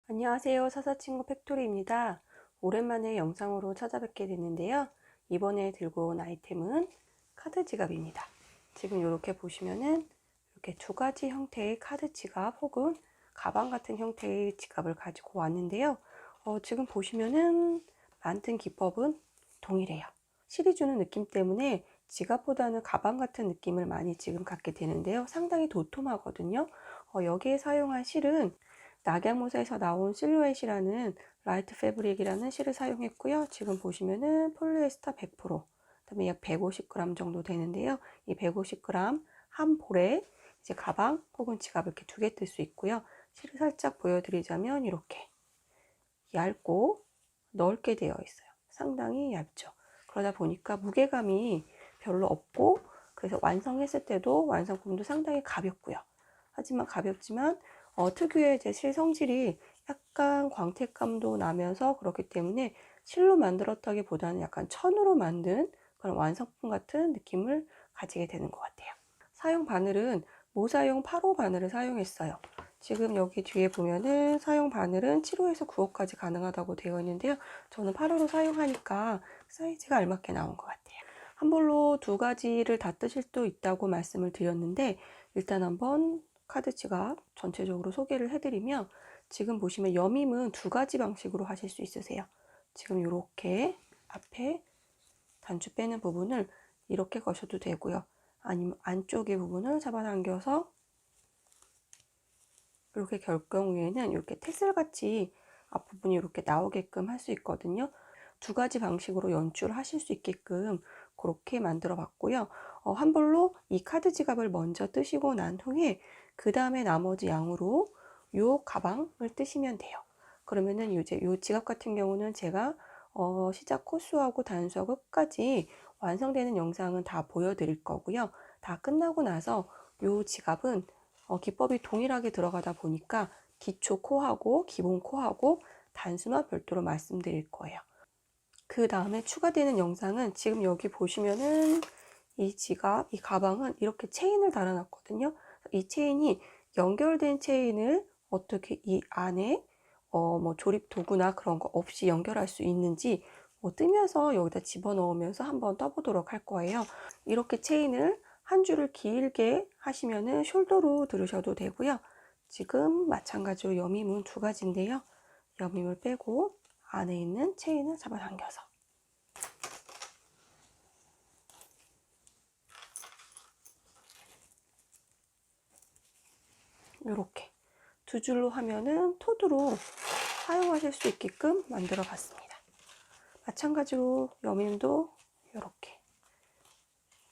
안녕하세요. 사사친구 팩토리입니다. 오랜만에 영상으로 찾아뵙게 됐는데요. 이번에 들고 온 아이템은 카드 지갑입니다. 지금 이렇게 보시면은 이렇게 두 가지 형태의 카드 지갑 혹은 가방 같은 형태의 지갑을 가지고 왔는데요. 지금 보시면은 만든 기법은 동일해요. 실이 주는 느낌 때문에 지갑보다는 가방 같은 느낌을 많이 지금 갖게 되는데요. 상당히 도톰하거든요. 여기에 사용한 실은 낙양모사에서 나온 실루엣이라는 라이트 패브릭이라는 실을 사용했고요. 지금 보시면은 폴리에스터 100%, 그다음에 약 150g 정도 되는데요. 이 150g 한 볼에 이제 가방 혹은 지갑 이렇게 두 개 뜰 수 있고요. 실을 살짝 보여드리자면 이렇게 얇고 넓게 되어 있어요. 상당히 얇죠. 그러다 보니까 무게감이 별로 없고, 그래서 완성했을 때도 완성품도 상당히 가볍고요. 하지만 가볍지만 특유의 제 실 성질이 약간 광택감도 나면서 그렇기 때문에 실로 만들었다기보다는 약간 천으로 만든 그런 완성품 같은 느낌을 가지게 되는 것 같아요. 사용 바늘은 모사용 8호 바늘을 사용했어요. 지금 여기 뒤에 보면은 사용 바늘은 7호에서 9호까지 가능하다고 되어 있는데요. 저는 8호로 사용하니까 사이즈가 알맞게 나온 것 같아요. 한 볼로 두 가지를 다 뜨실 수 있다고 말씀을 드렸는데, 일단 한번 카드 지갑 전체적으로 소개를 해드리면, 지금 보시면 여밈은 두 가지 방식으로 하실 수 있으세요. 지금 이렇게 앞에 단추 빼는 부분을 이렇게 거셔도 되고요. 아니면 안쪽의 부분을 잡아당겨서 이렇게 결 경우에는 이렇게 테슬같이 앞부분이 이렇게 나오게끔 할 수 있거든요. 두 가지 방식으로 연출하실 수 있게끔 그렇게 만들어 봤고요. 한 볼로 이 카드 지갑을 먼저 뜨시고 난 후에 그 다음에 나머지 양으로 요 가방을 뜨시면 돼요. 그러면은 이제 요 지갑 같은 경우는 제가 시작 코스하고 단수하고 끝까지 완성되는 영상은 다 보여드릴 거고요. 다 끝나고 나서 요 지갑은 기법이 동일하게 들어가다 보니까 기초 코하고 기본 코하고 단수만 별도로 말씀드릴 거예요. 그 다음에 추가되는 영상은 지금 여기 보시면은 이 지갑, 이 가방은 이렇게 체인을 달아놨거든요. 이 체인이 연결된 체인을 어떻게 이 안에 뭐 조립 도구나 그런 거 없이 연결할 수 있는지 뜨면서 여기다 집어넣으면서 한번 떠보도록 할 거예요. 이렇게 체인을 한 줄을 길게 하시면은 숄더로 들으셔도 되고요. 지금 마찬가지로 여밈은 두 가지인데요. 여밈을 빼고 안에 있는 체인을 잡아당겨서 이렇게 두 줄로 하면은 토드로 사용하실 수 있게끔 만들어 봤습니다. 마찬가지로 여밈도 이렇게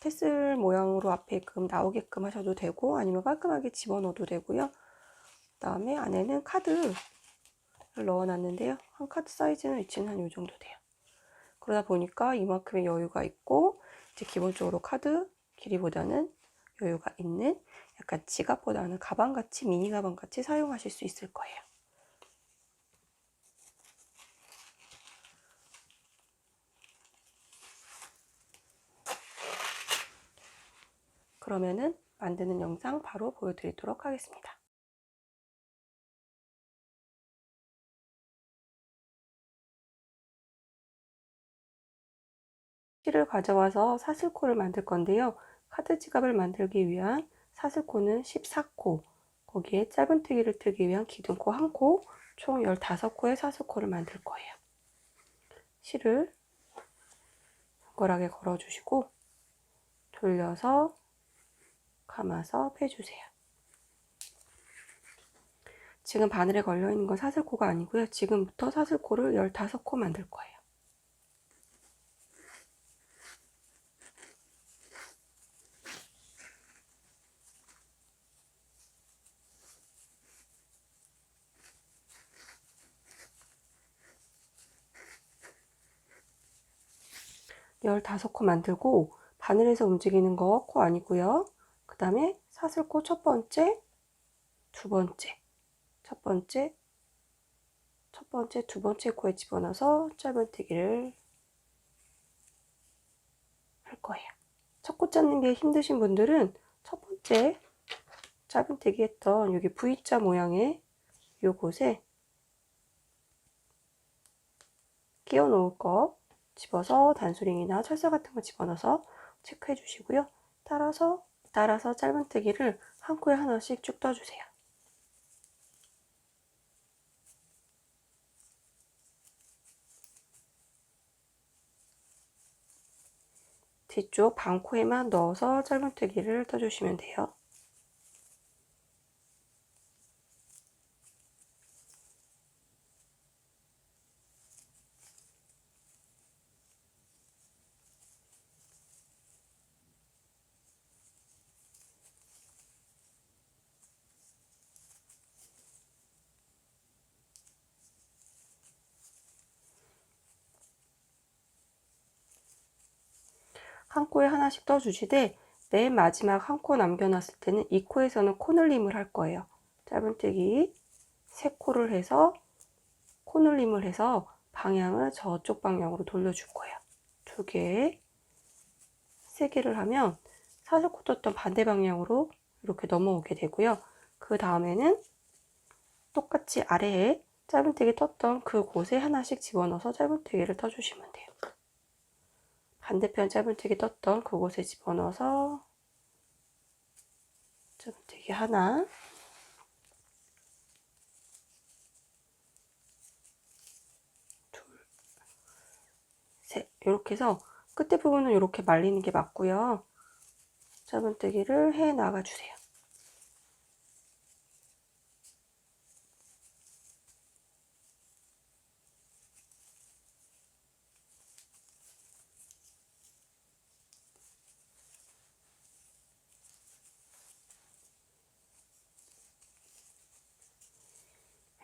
테슬 모양으로 앞에끔 나오게끔 하셔도 되고, 아니면 깔끔하게 집어넣어도 되고요. 그 다음에 안에는 카드를 넣어놨는데요. 한 카드 사이즈는 위치는 한 이 정도 돼요. 그러다 보니까 이만큼의 여유가 있고, 이제 기본적으로 카드 길이보다는 여유가 있는 약간 지갑보다는 가방같이, 미니 가방같이 사용하실 수 있을 거예요. 그러면은 만드는 영상 바로 보여드리도록 하겠습니다. 실을 가져와서 사슬코를 만들 건데요. 카드 지갑을 만들기 위한 사슬코는 14코, 거기에 짧은뜨기를 틀기 위한 기둥코 1코, 총 15코의 사슬코를 만들 거예요. 실을 손가락에 걸어주시고 돌려서 감아서 빼주세요. 지금 바늘에 걸려있는 건 사슬코가 아니고요. 지금부터 사슬코를 15코 만들 거예요. 열다섯 코 만들고, 바늘에서 움직이는 거 코 아니고요. 그 다음에 사슬코 첫 번째, 두 번째, 첫 번째, 두 번째 코에 집어넣어서 짧은뜨기를 할 거예요. 첫 코 짜는 게 힘드신 분들은 첫 번째 짧은뜨기 했던 여기 V자 모양의 요곳에 끼워 놓을 거 집어서 단수링이나 철사 같은 거 집어넣어서 체크해 주시고요. 따라서 짧은뜨기를 한 코에 하나씩 쭉 떠주세요. 뒤쪽 반코에만 넣어서 짧은뜨기를 떠주시면 돼요. 한 코에 하나씩 떠주시되 맨 마지막 한 코 남겨놨을 때는 이 코에서는 코늘림을 할 거예요. 짧은뜨기 3코를 해서 코늘림을 해서 방향을 저쪽 방향으로 돌려줄 거예요. 2개, 3개를 하면 사슬코 떴던 반대 방향으로 이렇게 넘어오게 되고요. 그 다음에는 똑같이 아래에 짧은뜨기 떴던 그곳에 하나씩 집어넣어서 짧은뜨기를 떠주시면 돼요. 반대편 짧은뜨기 떴던 그곳에 집어넣어서 짧은뜨기 하나, 둘, 셋. 이렇게 해서 끝에 부분은 이렇게 말리는 게 맞고요. 짧은뜨기를 해 나가주세요.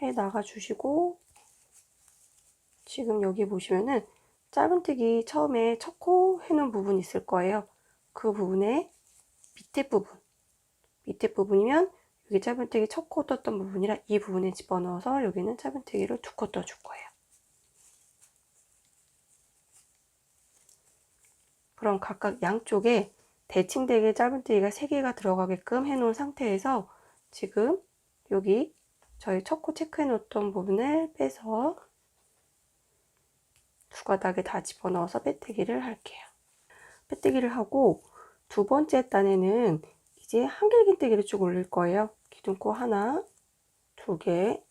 해 나가주시고 지금 여기 보시면은 짧은뜨기 처음에 첫 코 해놓은 부분이 있을 거예요. 그 부분에 밑에 부분이면 여기 짧은뜨기 첫 코 떴던 부분이라 이 부분에 집어넣어서 여기는 짧은뜨기를 2코 떠줄 거예요. 그럼 각각 양쪽에 대칭되게 짧은뜨기가 3개가 들어가게끔 해놓은 상태에서 지금 여기 저희 첫 코 체크해 놓았던 부분을 빼서 2가닥에 다 집어넣어서 빼뜨기를 할게요. 빼뜨기를 하고 두 번째 단에는 이제 한길긴뜨기를 쭉 올릴 거예요. 기둥코 하나, 2개,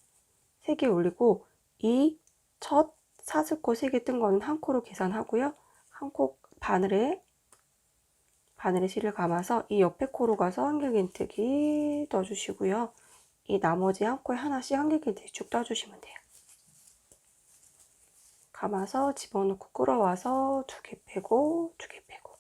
3개 올리고 이 첫 사슬코 3개 뜬 거는 한 코로 계산하고요. 한 코 바늘에 실을 감아서 이 옆에 코로 가서 한길긴뜨기 떠주시고요. 이 나머지 한 코에 하나씩 한길긴뜨기 쭉 떠주시면 돼요. 감아서 집어넣고 끌어와서 2개 빼고 2개 빼고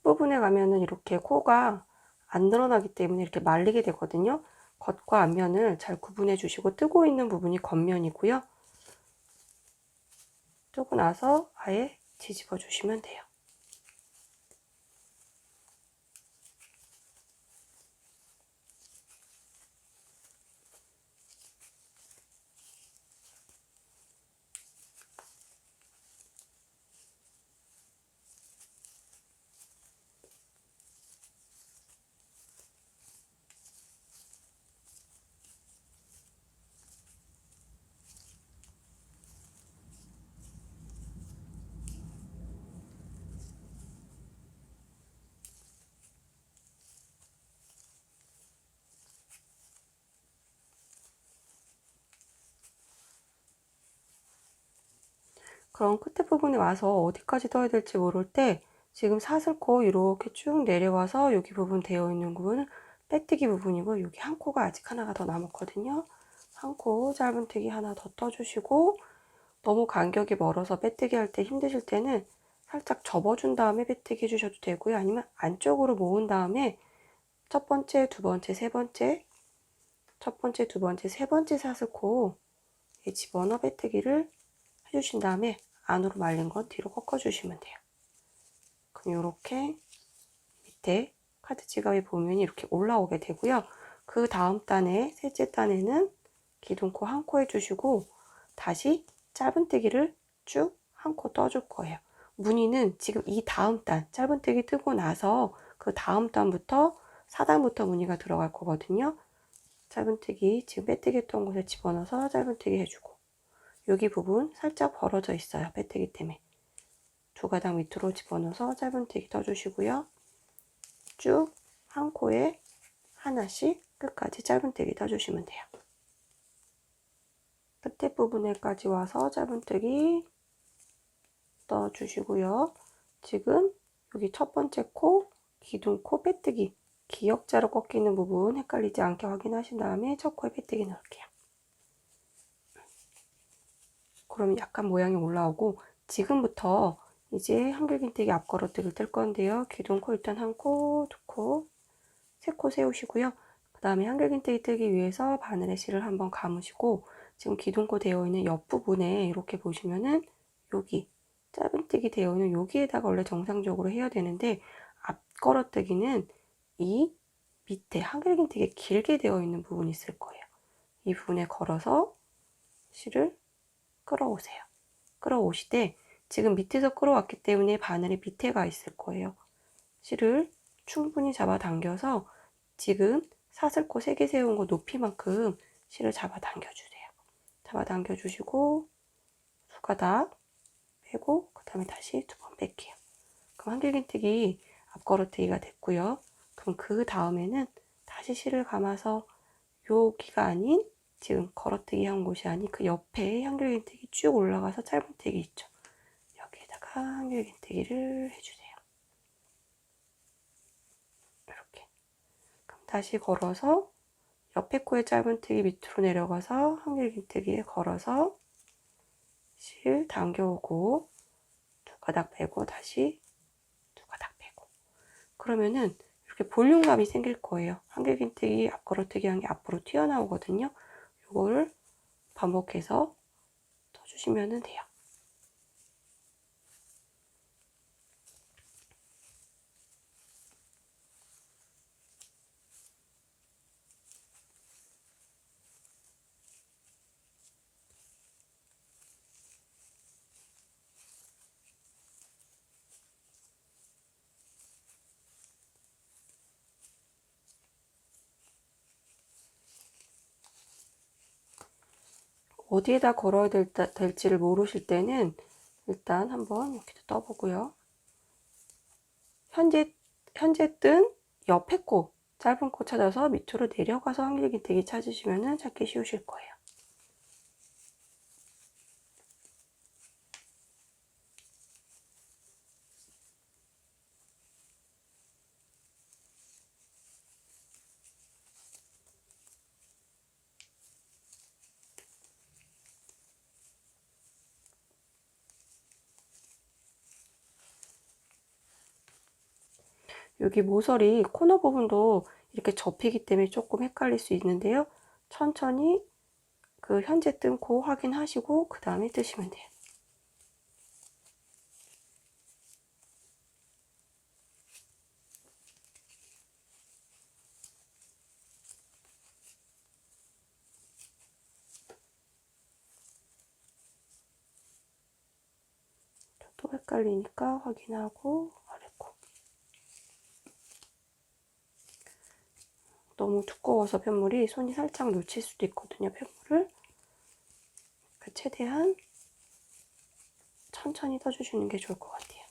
부분에 가면은 이렇게 코가 안 늘어나기 때문에 이렇게 말리게 되거든요. 겉과 앞면을 잘 구분해 주시고 뜨고 있는 부분이 겉면이고요. 뜨고 나서 아예 뒤집어 주시면 돼요. 그럼 끝에 부분에 와서 어디까지 떠야 될지 모를 때 지금 사슬코 이렇게 쭉 내려와서 여기 부분 되어 있는 부분은 빼뜨기 부분이고 여기 한 코가 아직 하나가 더 남았거든요. 한 코 짧은뜨기 하나 더 떠주시고, 너무 간격이 멀어서 빼뜨기 할 때 힘드실 때는 살짝 접어준 다음에 빼뜨기 해주셔도 되고요. 아니면 안쪽으로 모은 다음에 첫 번째, 두 번째, 세 번째, 첫 번째, 두 번째, 세 번째 사슬코에 집어넣어 빼뜨기를 해주신 다음에 안으로 말린 건 뒤로 꺾어주시면 돼요. 그럼 이렇게 밑에 카드 지갑에 보면 이렇게 올라오게 되고요. 그 다음 단에, 셋째 단에는 기둥코 한 코 해주시고 다시 짧은뜨기를 쭉 한 코 떠줄 거예요. 무늬는 지금 이 다음 단, 짧은뜨기 뜨고 나서 그 다음 단부터 4단부터 무늬가 들어갈 거거든요. 짧은뜨기, 지금 빼뜨기 했던 곳에 집어넣어서 짧은뜨기 해주고, 여기 부분 살짝 벌어져 있어요. 빼뜨기 때문에. 두 가닥 밑으로 집어넣어서 짧은뜨기 떠주시고요. 쭉 한 코에 하나씩 끝까지 짧은뜨기 떠주시면 돼요. 끝에 부분에까지 와서 짧은뜨기 떠주시고요. 지금 여기 첫 번째 코, 기둥코 빼뜨기, 기역자로 꺾이는 부분 헷갈리지 않게 확인하신 다음에 첫 코에 빼뜨기 넣을게요. 그럼 약간 모양이 올라오고, 지금부터 이제 한길긴뜨기 앞걸어뜨기를 뜰 건데요. 기둥코 일단 한 코, 두 코, 세 코 세우시고요. 그 다음에 한길긴뜨기 뜨기 위해서 바늘에 실을 한번 감으시고, 지금 기둥코 되어 있는 옆부분에 이렇게 보시면은 여기 짧은뜨기 되어 있는 여기에다가 원래 정상적으로 해야 되는데, 앞걸어뜨기는 이 밑에 한길긴뜨기 길게 되어 있는 부분이 있을 거예요. 이 부분에 걸어서 실을 끌어오세요. 끌어오시되 지금 밑에서 끌어왔기 때문에 바늘이 밑에 가 있을 거예요. 실을 충분히 잡아당겨서 지금 사슬코 3개 세운 거 높이만큼 실을 잡아당겨주세요. 잡아당겨주시고 두 가닥 빼고 그 다음에 다시 두 번 뺄게요. 그럼 한길긴뜨기 앞걸어뜨기가 됐고요. 그럼 그 다음에는 다시 실을 감아서 여기가 아닌 지금 걸어뜨기 한 곳이 아닌 그 옆에 한길긴뜨기 쭉 올라가서 짧은뜨기 있죠. 여기에다가 한길긴뜨기를 해주세요. 이렇게. 그럼 다시 걸어서 옆에 코에 짧은뜨기 밑으로 내려가서 한길긴뜨기에 걸어서 실 당겨오고 두 가닥 빼고 다시 두 가닥 빼고. 그러면은 이렇게 볼륨감이 생길 거예요. 한길긴뜨기 앞걸어뜨기 한 게 앞으로 튀어나오거든요. 이거를 반복해서 떠주시면 돼요. 어디에다 걸어야 될지를 모르실 때는 일단 한번 이렇게 떠보고요. 현재 뜬 옆에 코, 짧은 코 찾아서 밑으로 내려가서 한길긴뜨기 찾으시면 찾기 쉬우실 거예요. 여기 모서리 코너 부분도 이렇게 접히기 때문에 조금 헷갈릴 수 있는데요. 천천히 그 현재 뜬 코 확인하시고 그 다음에 뜨시면 돼요. 또 헷갈리니까 확인하고 아래코. 너무 두꺼워서 펜물이 손이 살짝 놓칠 수도 있거든요. 펜물을 최대한 천천히 떠주시는 게 좋을 것 같아요.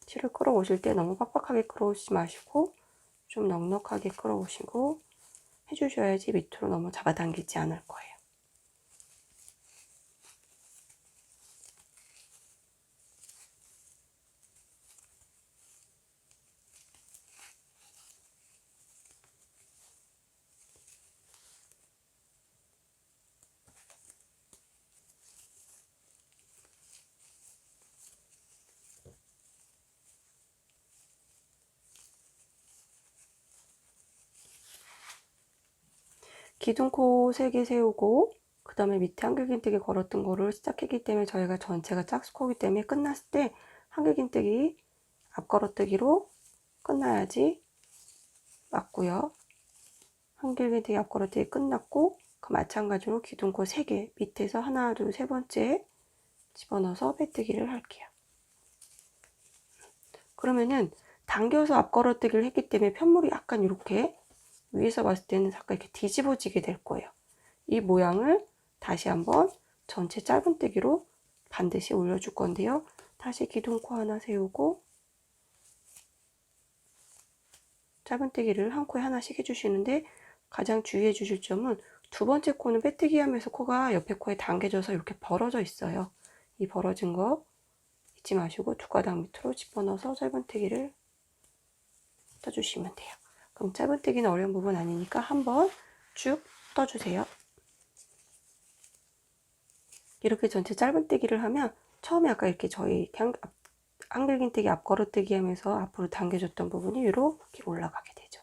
실을 끌어오실 때 너무 빡빡하게 끌어오시지 마시고 좀 넉넉하게 끌어오시고 해주셔야지 밑으로 너무 잡아당기지 않을 거예요. 기둥코 3개 세우고 그 다음에 밑에 한길긴뜨기 걸었던 거를 시작했기 때문에 저희가 전체가 짝수코기 때문에 끝났을 때 한길긴뜨기 앞걸어뜨기로 끝나야지 맞고요. 한길긴뜨기 앞걸어뜨기 끝났고 그 마찬가지로 기둥코 3개 밑에서 하나, 둘, 세 번째 집어넣어서 빼뜨기를 할게요. 그러면은 당겨서 앞걸어뜨기를 했기 때문에 편물이 약간 이렇게 위에서 봤을 때는 약간 이렇게 뒤집어지게 될 거예요. 이 모양을 다시 한번 전체 짧은뜨기로 반드시 올려줄 건데요. 다시 기둥코 하나 세우고 짧은뜨기를 한 코에 하나씩 해주시는데 가장 주의해 주실 점은 두 번째 코는 빼뜨기 하면서 코가 옆에 코에 당겨져서 이렇게 벌어져 있어요. 이 벌어진 거 잊지 마시고 두 가닥 밑으로 집어넣어서 짧은뜨기를 떠주시면 돼요. 그럼 짧은뜨기는 어려운 부분 아니니까 한번 쭉 떠주세요. 이렇게 전체 짧은뜨기를 하면 처음에 아까 이렇게 저희 한길긴뜨기 앞걸어뜨기 하면서 앞으로 당겨줬던 부분이 이렇게 올라가게 되죠.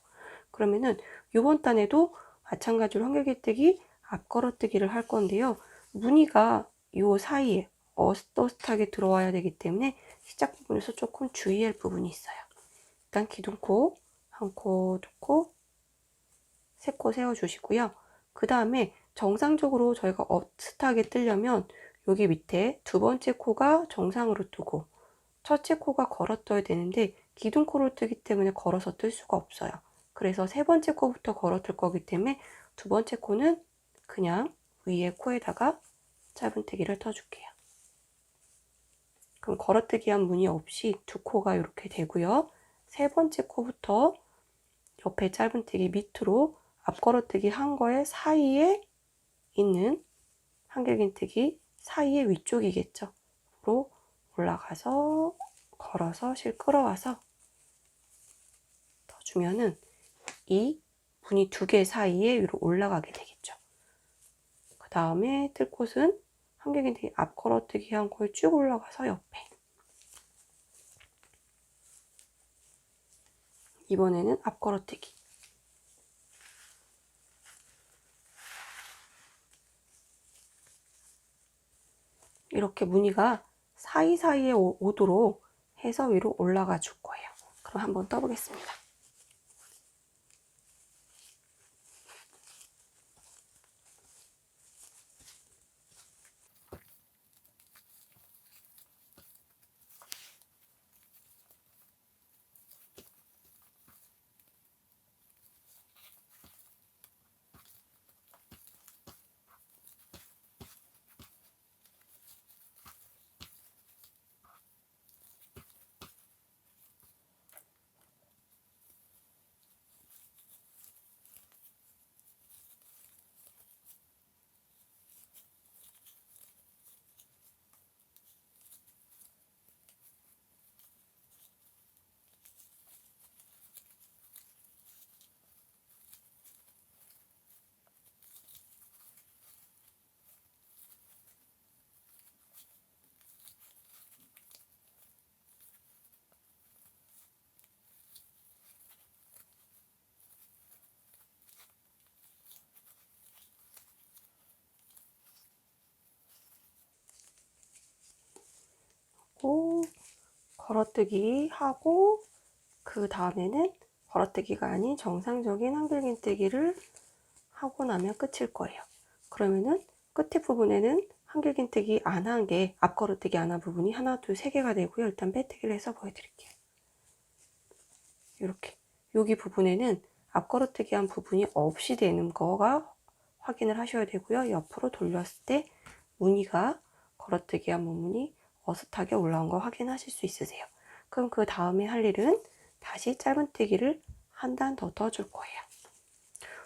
그러면은 이번 단에도 마찬가지로 한길긴뜨기 앞걸어뜨기를 할 건데요. 무늬가 이 사이에 어슷어슷하게 들어와야 되기 때문에 시작 부분에서 조금 주의할 부분이 있어요. 일단 기둥코 한 코, 두 코, 세 코 세워주시고요. 그 다음에 정상적으로 저희가 어슷하게 뜨려면 여기 밑에 두 번째 코가 정상으로 뜨고 첫째 코가 걸어 떠야 되는데 기둥코를 뜨기 때문에 걸어서 뜰 수가 없어요. 그래서 세 번째 코부터 걸어 뜰 거기 때문에 두 번째 코는 그냥 위에 코에다가 짧은뜨기를 떠줄게요. 그럼 걸어뜨기 한 무늬 없이 두 코가 이렇게 되고요. 세 번째 코부터 옆에 짧은뜨기 밑으로 앞걸어뜨기 한 거에 사이에 있는 한길긴뜨기 사이의 위쪽이겠죠. 로 올라가서 걸어서 실 끌어와서 더 주면은 이 무늬 두 개 사이에 위로 올라가게 되겠죠. 그 다음에 뜰 곳은 한길긴뜨기 앞걸어뜨기 한 코에 쭉 올라가서 옆에 이번에는 앞걸어뜨기 이렇게 무늬가 사이사이에 오도록 해서 위로 올라가 줄 거예요. 그럼 한번 떠보겠습니다. 걸어뜨기 하고 그 다음에는 걸어뜨기가 아닌 정상적인 한길긴뜨기를 하고 나면 끝일 거예요. 그러면은 끝에 부분에는 한길긴뜨기 안 한 게 앞걸어뜨기 안 한 부분이 하나, 둘, 세 개가 되고요. 일단 빼뜨기를 해서 보여드릴게요. 이렇게 여기 부분에는 앞걸어뜨기 한 부분이 없이 되는 거가 확인을 하셔야 되고요. 옆으로 돌렸을 때 무늬가 걸어뜨기 한 부분이 어슷하게 올라온 거 확인하실 수 있으세요. 그럼 그 다음에 할 일은 다시 짧은뜨기를 한 단 더 떠줄 거예요.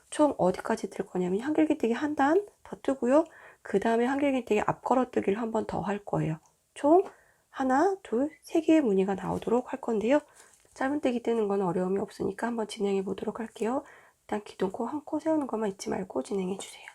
총 어디까지 뜰 거냐면 한길긴뜨기 한 단 더 뜨고요. 그 다음에 한길긴뜨기 앞걸어뜨기를 한 번 더 할 거예요. 총 하나, 둘, 세 개의 무늬가 나오도록 할 건데요. 짧은뜨기 뜨는 건 어려움이 없으니까 한번 진행해 보도록 할게요. 일단 기둥코 한 코 세우는 것만 잊지 말고 진행해 주세요.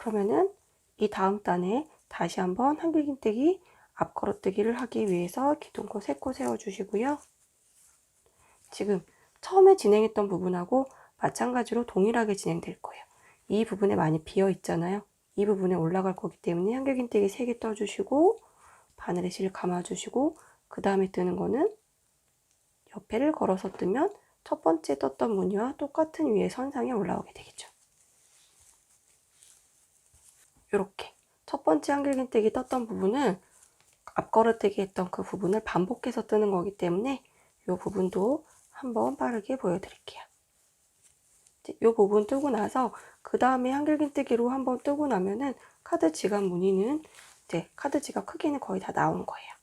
그러면은 이 다음 단에 다시 한번 한길긴뜨기 앞걸어뜨기를 하기 위해서 기둥코 3코 세워주시고요. 지금 처음에 진행했던 부분하고 마찬가지로 동일하게 진행될 거예요. 이 부분에 많이 비어 있잖아요. 이 부분에 올라갈 거기 때문에 한길긴뜨기 3개 떠주시고 바늘에 실 감아주시고 그 다음에 뜨는 거는 옆에를 걸어서 뜨면 첫 번째 떴던 무늬와 똑같은 위에 선상에 올라오게 되겠죠. 이렇게 첫 번째 한길긴뜨기 떴던 부분은 앞걸어뜨기 했던 그 부분을 반복해서 뜨는 거기 때문에 이 부분도 한번 빠르게 보여드릴게요. 이 부분 뜨고 나서 그 다음에 한길긴뜨기로 한번 뜨고 나면은 카드 지갑 무늬는 이제 카드 지갑 크기는 거의 다 나온 거예요.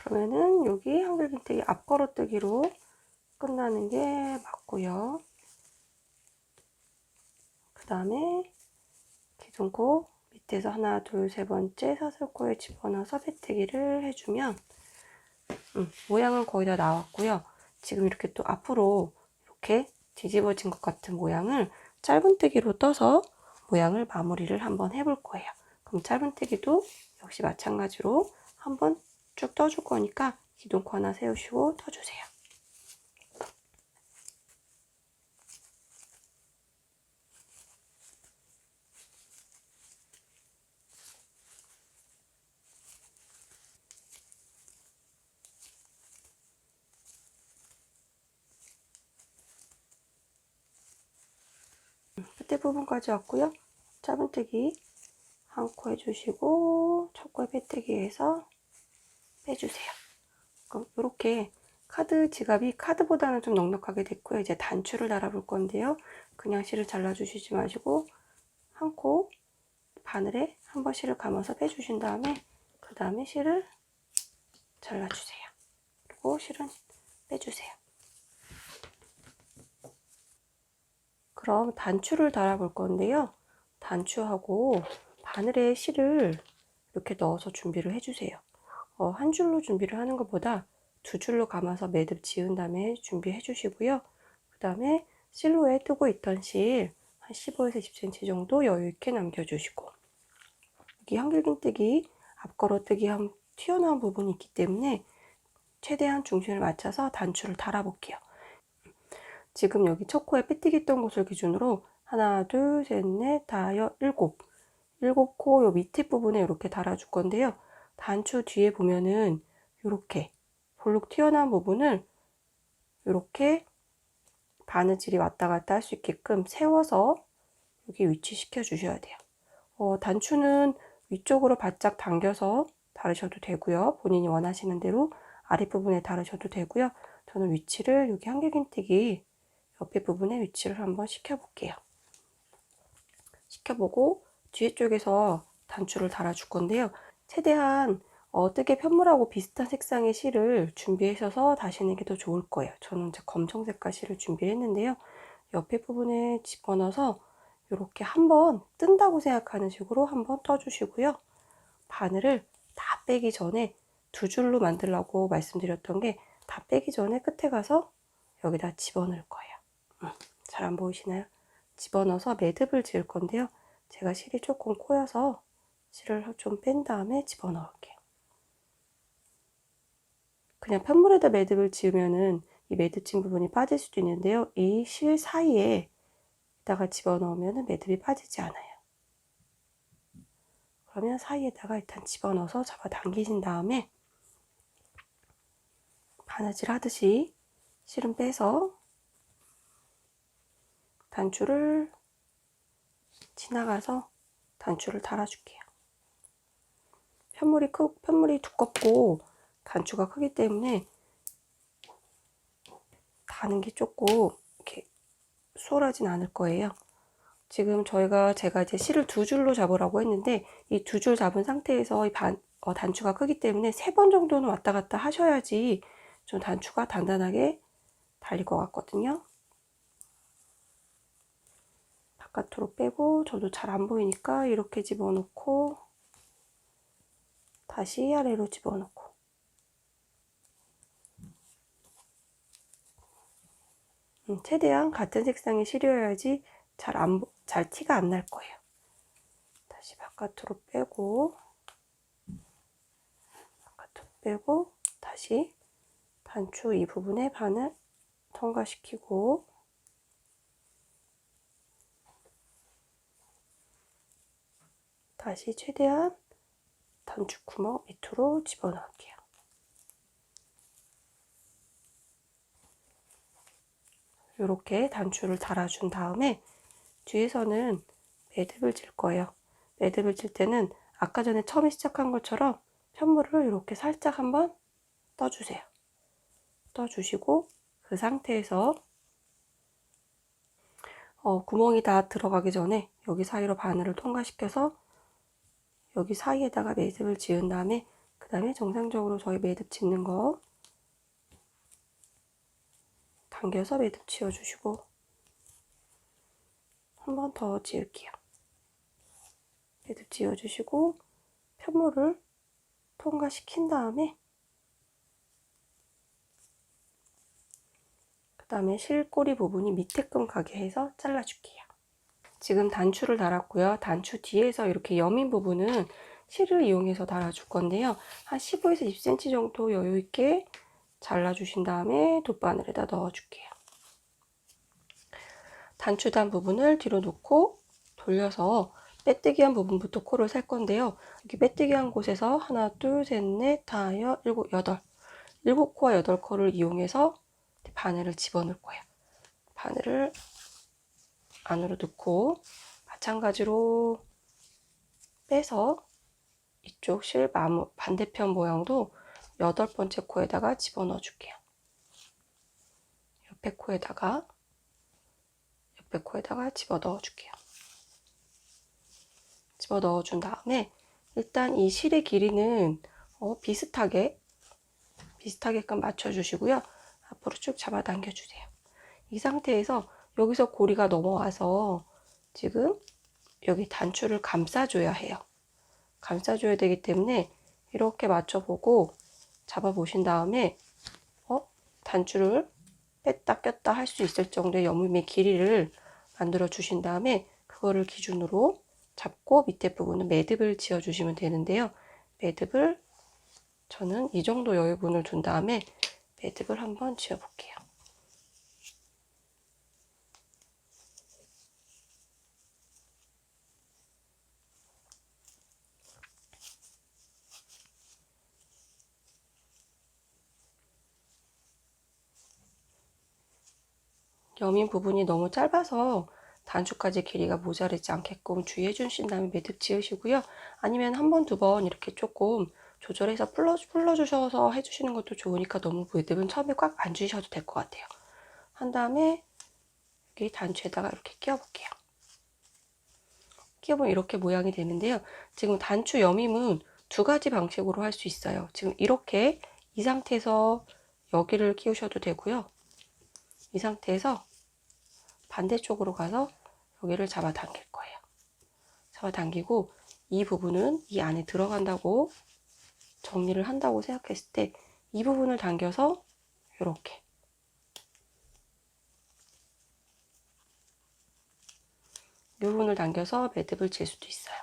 그러면은 여기 한길긴뜨기 앞걸어뜨기로 끝나는 게 맞고요. 그 다음에 기둥코 밑에서 하나, 둘, 세 번째 사슬코에 집어넣어서 빼뜨기를 해주면 모양은 거의 다 나왔고요. 지금 이렇게 또 앞으로 이렇게 뒤집어진 것 같은 모양을 짧은뜨기로 떠서 모양을 마무리를 한번 해볼 거예요. 그럼 짧은뜨기도 역시 마찬가지로 한번 쭉 떠줄 거니까 기둥코 하나 세우시고 떠주세요. 끝에 부분까지 왔고요. 짧은뜨기 한 코 해주시고 첫 코에 빼뜨기해서 빼주세요. 그럼 이렇게 카드 지갑이 카드보다는 좀 넉넉하게 됐고요. 이제 단추를 달아볼 건데요. 그냥 실을 잘라주시지 마시고 한 코 바늘에 한 번 실을 감아서 빼주신 다음에 그 다음에 실을 잘라주세요. 그리고 실은 빼주세요. 그럼 단추를 달아볼 건데요. 단추하고 바늘에 실을 이렇게 넣어서 준비를 해주세요. 한 줄로 준비를 하는 것보다 두 줄로 감아서 매듭 지은 다음에 준비해 주시고요. 그 다음에 실로에 뜨고 있던 실 한 15에서 20cm 정도 여유 있게 남겨주시고 여기 한길긴뜨기 앞걸어뜨기 한 튀어나온 부분이 있기 때문에 최대한 중심을 맞춰서 단추를 달아볼게요. 지금 여기 첫 코에 빼뜨기 떴던 곳을 기준으로 하나, 둘, 셋, 넷, 다, 일곱 코 요 밑에 부분에 이렇게 달아줄 건데요. 단추 뒤에 보면은 이렇게 볼록 튀어나온 부분을 이렇게 바느질이 왔다 갔다 할 수 있게끔 세워서 여기 위치시켜 주셔야 돼요. 단추는 위쪽으로 바짝 당겨서 달으셔도 되고요. 본인이 원하시는 대로 아랫부분에 달으셔도 되고요. 저는 위치를 여기 한길긴뜨기 옆에 부분에 위치를 한번 시켜볼게요. 시켜보고 뒤에 쪽에서 단추를 달아줄 건데요. 최대한 뜨개 편물하고 비슷한 색상의 실을 준비하셔서 다시는 게 더 좋을 거예요. 저는 이제 검정 색깔 실을 준비했는데요. 옆에 부분에 집어넣어서 이렇게 한번 뜬다고 생각하는 식으로 한번 떠주시고요. 바늘을 다 빼기 전에 두 줄로 만들라고 말씀드렸던 게 다 빼기 전에 끝에 가서 여기다 집어넣을 거예요. 잘 안 보이시나요? 집어넣어서 매듭을 지을 건데요. 제가 실이 조금 꼬여서 실을 좀 뺀 다음에 집어넣을게요. 그냥 편물에다 매듭을 지으면은 이 매듭 진 부분이 빠질 수도 있는데요. 이 실 사이에 이따가 집어넣으면 매듭이 빠지지 않아요. 그러면 사이에다가 일단 집어넣어서 잡아당기신 다음에 바느질 하듯이 실은 빼서 단추를 지나가서 단추를 달아줄게요. 편물이 두껍고 단추가 크기 때문에 다는 게 조금 이렇게 수월하진 않을 거예요. 지금 제가 이제 실을 2줄로 잡으라고 했는데 이 2줄 잡은 상태에서 단추가 크기 때문에 3번 정도는 왔다 갔다 하셔야지 좀 단추가 단단하게 달릴 것 같거든요. 바깥으로 빼고 저도 잘 안 보이니까 이렇게 집어넣고 다시 아래로 집어넣고 최대한 같은 색상의 실이어야지 잘 티가 안 날 거예요. 다시 바깥으로 빼고 다시 단추 이 부분에 반을 통과시키고 다시 최대한 단추 구멍 밑으로 집어넣을게요. 이렇게 단추를 달아준 다음에 뒤에서는 매듭을 질 거예요. 매듭을 질 때는 아까 전에 처음에 시작한 것처럼 편물을 이렇게 살짝 한번 떠주세요. 떠주시고 그 상태에서 구멍이 다 들어가기 전에 여기 사이로 바늘을 통과시켜서 여기 사이에다가 매듭을 지은 다음에 그 다음에 정상적으로 저희 매듭 짓는 거 당겨서 매듭 지어주시고 한 번 더 지을게요. 매듭 지어주시고 편물을 통과시킨 다음에 그 다음에 실꼬리 부분이 밑에끔 가게 해서 잘라줄게요. 지금 단추를 달았고요. 단추 뒤에서 이렇게 여민 부분은 실을 이용해서 달아줄 건데요. 한 15에서 20cm 정도 여유 있게 잘라주신 다음에 돗바늘에다 넣어줄게요. 단추 단 부분을 뒤로 놓고 돌려서 빼뜨기한 부분부터 코를 살 건데요. 이렇게 빼뜨기한 곳에서 하나, 둘, 셋, 넷, 다섯, 일곱, 여덟 7코와 8코를 이용해서 바늘을 집어넣을 거예요. 바늘을 안으로 넣고 마찬가지로 빼서 이쪽 실 반대편 모양도 8번째 코에다가 집어넣어 줄게요. 옆에 코에다가 집어넣어 줄게요. 집어넣어 준 다음에 일단 이 실의 길이는 비슷하게끔 맞춰주시고요. 앞으로 쭉 잡아당겨 주세요. 이 상태에서 여기서 고리가 넘어와서 지금 여기 단추를 감싸줘야 해요. 감싸줘야 되기 때문에 이렇게 맞춰보고 잡아보신 다음에 단추를 뺐다 꼈다 할 수 있을 정도의 여밈의 길이를 만들어 주신 다음에 그거를 기준으로 잡고 밑에 부분은 매듭을 지어 주시면 되는데요. 매듭을 저는 이 정도 여유분을 둔 다음에 매듭을 한번 지어 볼게요. 여민 부분이 너무 짧아서 단추까지 길이가 모자르지 않게끔 주의해 주신 다음에 매듭 지으시고요. 아니면 한 번, 두 번 이렇게 조금 조절해서 풀러주셔서 해주시는 것도 좋으니까 너무 매듭은 처음에 꽉 안 주셔도 될 것 같아요. 한 다음에 여기 단추에다가 이렇게 끼워볼게요. 끼워보면 이렇게 모양이 되는데요. 지금 단추 여밈은 2가지 방식으로 할 수 있어요. 지금 이렇게 이 상태에서 여기를 끼우셔도 되고요. 이 상태에서 반대쪽으로 가서 여기를 잡아 당길 거예요. 잡아 당기고 이 부분은 이 안에 들어간다고 정리를 한다고 생각했을 때 이 부분을 당겨서 이렇게 이 부분을 당겨서 매듭을 질 수도 있어요.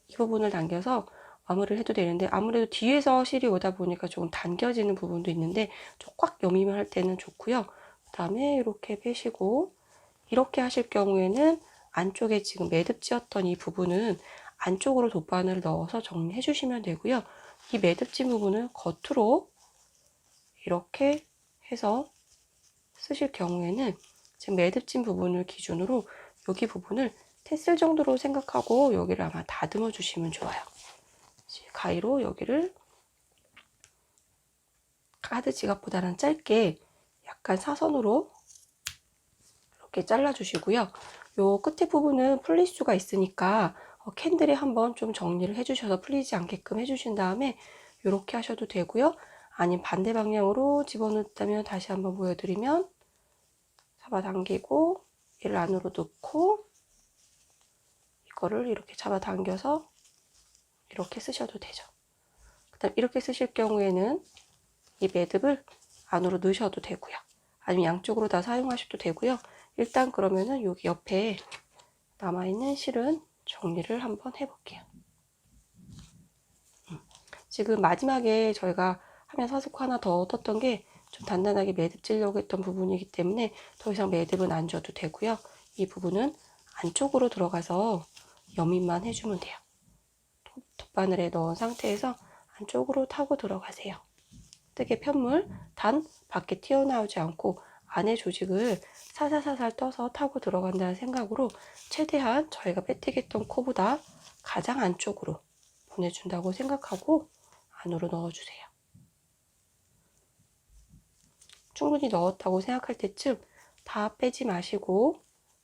이 부분을 당겨서 마무리를 해도 되는데 아무래도 뒤에서 실이 오다 보니까 조금 당겨지는 부분도 있는데 좀 꽉 여밈을 할 때는 좋고요. 그 다음에 이렇게 빼시고 이렇게 하실 경우에는 안쪽에 지금 매듭지었던 이 부분은 안쪽으로 돗바늘을 넣어서 정리해 주시면 되고요. 이 매듭진 부분을 겉으로 이렇게 해서 쓰실 경우에는 지금 매듭진 부분을 기준으로 여기 부분을 테슬 정도로 생각하고 여기를 아마 다듬어 주시면 좋아요. 가위로 여기를 카드 지갑보다는 짧게 약간 사선으로 이렇게 잘라 주시고요. 요 끝에 부분은 풀릴 수가 있으니까 캔들에 한번 좀 정리를 해 주셔서 풀리지 않게끔 해 주신 다음에 이렇게 하셔도 되고요. 아니면 반대 방향으로 집어넣었다면 다시 한번 보여드리면 잡아당기고 얘를 안으로 넣고 이거를 이렇게 잡아당겨서 이렇게 쓰셔도 되죠. 그다음 이렇게 쓰실 경우에는 이 매듭을 안으로 넣으셔도 되고요. 아니면 양쪽으로 다 사용하셔도 되고요. 일단 그러면은 여기 옆에 남아있는 실은 정리를 한번 해볼게요. 지금 마지막에 저희가 하면 사슬코 하나 더 떴던 게 좀 단단하게 매듭 찌려고 했던 부분이기 때문에 더 이상 매듭은 안 줘도 되고요. 이 부분은 안쪽으로 들어가서 여민만 해주면 돼요. 돗바늘에 넣은 상태에서 안쪽으로 타고 들어가세요. 뜨개 편물 단 밖에 튀어나오지 않고 안에 조직을 살살살살 떠서 타고 들어간다는 생각으로 최대한 저희가 빼뜨겠던 코보다 가장 안쪽으로 보내준다고 생각하고 안으로 넣어주세요. 충분히 넣었다고 생각할 때쯤 다 빼지 마시고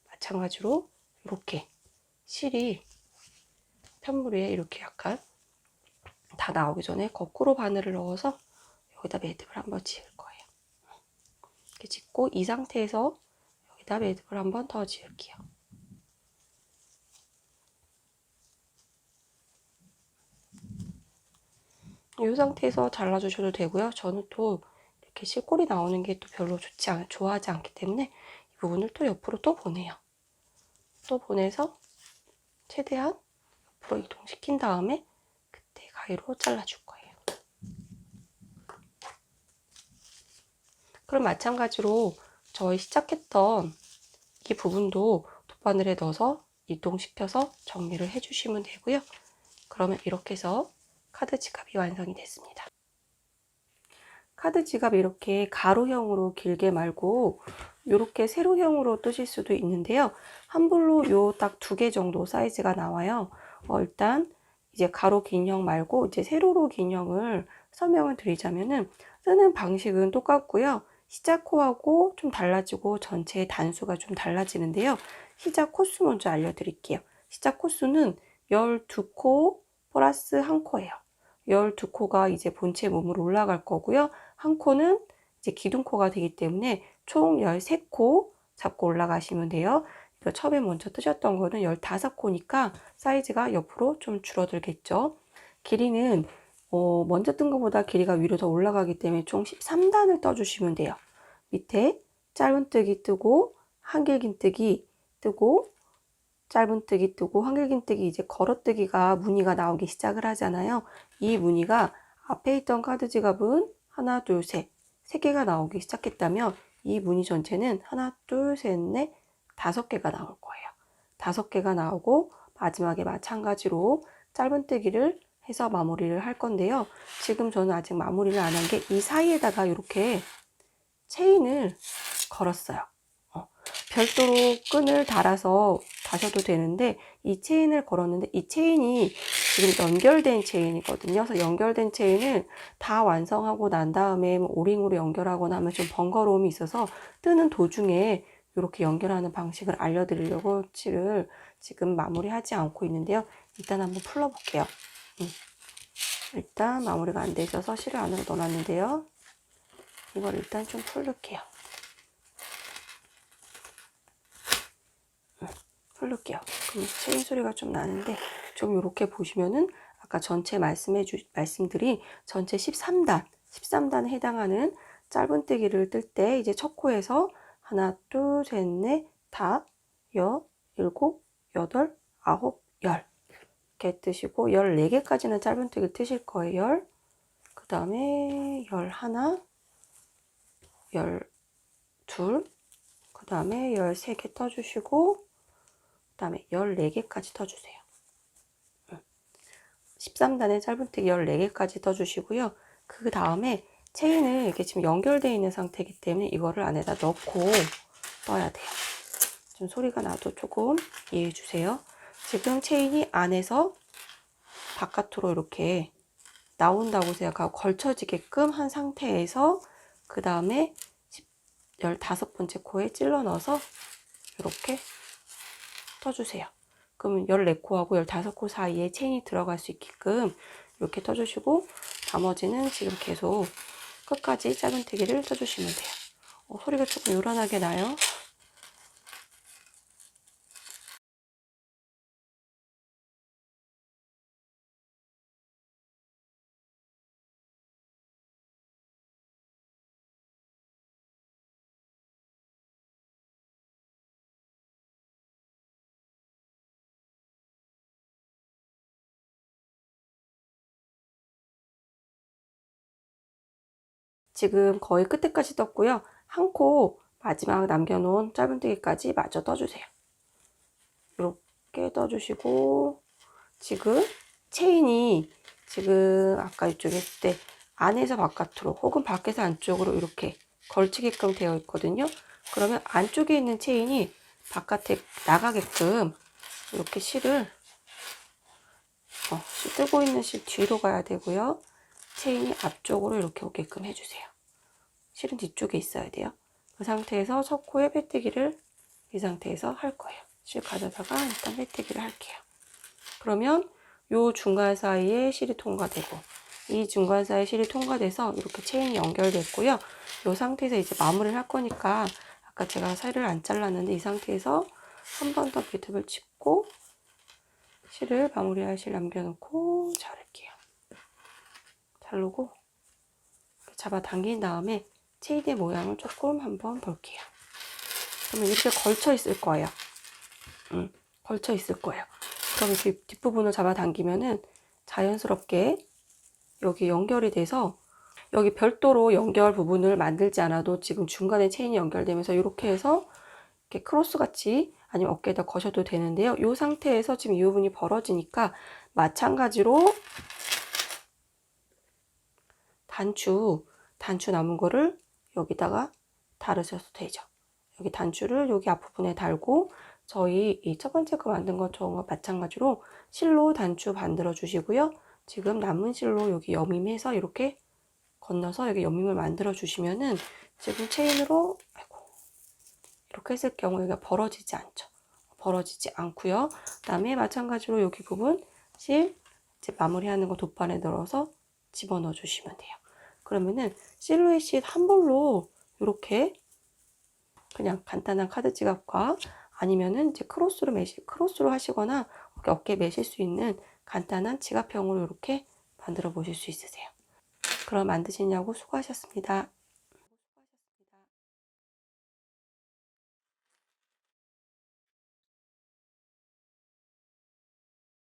마찬가지로 이렇게 실이 편물 위에 이렇게 약간 다 나오기 전에 거꾸로 바늘을 넣어서 여기다 매듭을 한번 지을 거예요. 이렇게 짓고 이 상태에서 여기다 매듭을 한번 더 지을게요. 이 상태에서 잘라주셔도 되고요. 저는 또 이렇게 실골이 나오는 게 또 별로 좋아하지 않기 때문에 이 부분을 또 옆으로 또 보내요. 또 보내서 최대한 옆으로 이동시킨 다음에 그때 가위로 잘라줄 거예요. 그럼 마찬가지로 저희 시작했던 이 부분도 돗바늘에 넣어서 이동시켜서 정리를 해주시면 되고요. 그러면 이렇게 해서 카드 지갑이 완성이 됐습니다. 카드 지갑 이렇게 가로형으로 길게 말고 이렇게 세로형으로 뜨실 수도 있는데요. 한 불로 요 딱 2개 정도 사이즈가 나와요. 일단 이제 가로 긴 형 말고 이제 세로로 긴 형을 설명을 드리자면은 뜨는 방식은 똑같고요. 시작 코하고 좀 달라지고 전체의 단수가 좀 달라지는데요. 시작 코수 먼저 알려드릴게요. 시작 코수는 12코 플러스 1코예요. 12코가 이제 본체 몸으로 올라갈 거고요. 한 코는 이제 기둥코가 되기 때문에 총 13코 잡고 올라가시면 돼요. 이거 처음에 먼저 뜨셨던 거는 15코니까 사이즈가 옆으로 좀 줄어들겠죠. 길이는 먼저 뜬 것보다 길이가 위로 더 올라가기 때문에 총 13단을 떠주시면 돼요. 밑에 짧은뜨기 뜨고 한길긴뜨기 뜨고 짧은뜨기 뜨고 한길긴뜨기 이제 걸어뜨기가 무늬가 나오기 시작을 하잖아요. 이 무늬가 앞에 있던 카드 지갑은 하나, 둘, 셋, 3개가 나오기 시작했다면 이 무늬 전체는 하나, 둘, 셋, 넷, 5개가 나올 거예요. 5개가 나오고 마지막에 마찬가지로 짧은뜨기를 해서 마무리를 할 건데요. 지금 저는 아직 마무리를 안 한 게 이 사이에다가 이렇게 체인을 걸었어요. 별도로 끈을 달아서 다셔도 되는데 이 체인을 걸었는데 이 체인이 지금 연결된 체인이거든요. 그래서 연결된 체인을 다 완성하고 난 다음에 오링으로 연결하거나 하면 좀 번거로움이 있어서 뜨는 도중에 이렇게 연결하는 방식을 알려드리려고 실을 지금 마무리하지 않고 있는데요. 일단 한번 풀어볼게요. 일단 마무리가 안 돼 있어서 실을 안으로 넣어놨는데요. 이걸 일단 좀 풀을게요. 풀을게요. 그럼 체인 소리가 좀 나는데 좀 이렇게 보시면은 아까 전체 말씀드린 전체 13단에 해당하는 짧은뜨기를 뜰 때 이제 첫 코에서 하나, 둘, 셋, 넷, 다, 일곱, 여덟, 아홉, 열 이렇게 뜨시고 14개까지는 짧은뜨기를 뜨실 거예요. 그 다음에 11, 12, 그 그 다음에 13개 떠주시고, 그 다음에 14개까지 떠주세요. 13단의 짧은뜨기 14개까지 떠주시고요. 그 다음에 체인을 이렇게 지금 연결되어 있는 상태이기 때문에 이거를 안에다 넣고 떠야 돼요. 좀 소리가 나도 조금 이해해 주세요. 지금 체인이 안에서 바깥으로 이렇게 나온다고 생각하고 걸쳐지게끔 한 상태에서 그 다음에 15번째 코에 찔러 넣어서 이렇게 떠주세요. 그러면 14코하고 15코 사이에 체인이 들어갈 수 있게끔 이렇게 떠주시고, 나머지는 지금 계속 끝까지 짧은뜨기를 떠주시면 돼요. 소리가 조금 요란하게 나요. 지금 거의 끝에까지 떴고요. 한 코 마지막 남겨놓은 짧은뜨기까지 마저 떠주세요. 이렇게 떠주시고, 지금 체인이 지금 아까 이쪽에 했을 때 안에서 바깥으로 혹은 밖에서 안쪽으로 이렇게 걸치게끔 되어 있거든요. 그러면 안쪽에 있는 체인이 바깥에 나가게끔 이렇게 실을 실 뜨고 있는 실 뒤로 가야 되고요. 체인이 앞쪽으로 이렇게 오게끔 해주세요. 실은 뒤쪽에 있어야 돼요. 그 상태에서 첫 코에 빼뜨기를 이 상태에서 할 거예요. 실 가져다가 일단 빼뜨기를 할게요. 그러면 요 중간 사이에 실이 통과되고, 이 중간 사이에 실이 통과돼서 이렇게 체인이 연결됐고요. 이 상태에서 이제 마무리를 할 거니까 아까 제가 살을 안 잘랐는데 이 상태에서 한 번 더 비듬을 짚고 실을 마무리할 실 남겨놓고 자를게요. 자르고 잡아 당긴 다음에 체인의 모양을 조금 한번 볼게요. 그러면 이렇게 걸쳐 있을 거예요. 걸쳐 있을 거예요. 그럼 이렇게 뒷부분을 잡아 당기면은 자연스럽게 여기 연결이 돼서, 여기 별도로 연결 부분을 만들지 않아도 지금 중간에 체인이 연결되면서 이렇게 해서 이렇게 크로스 같이 아니면 어깨에다 거셔도 되는데요. 이 상태에서 지금 이 부분이 벌어지니까 마찬가지로 단추 남은 거를 여기다가 달으셔도 되죠. 여기 단추를 여기 앞부분에 달고, 저희 이 첫 번째 거 만든 것처럼 마찬가지로 실로 단추 만들어 주시고요. 지금 남은 실로 여기 여밈해서 이렇게 건너서 여기 여밈을 만들어 주시면은 지금 체인으로 이렇게 했을 경우 여기가 벌어지지 않죠. 벌어지지 않고요. 그다음에 마찬가지로 여기 부분 실 이제 마무리하는 거 돗바에 넣어서 집어넣어 주시면 돼요. 그러면은 실루엣 한 볼로 이렇게 그냥 간단한 카드 지갑과 아니면은 이제 크로스로 하시거나 어깨에 매실 수 있는 간단한 지갑형으로 이렇게 만들어 보실 수 있으세요. 그럼 만드시냐고 수고하셨습니다.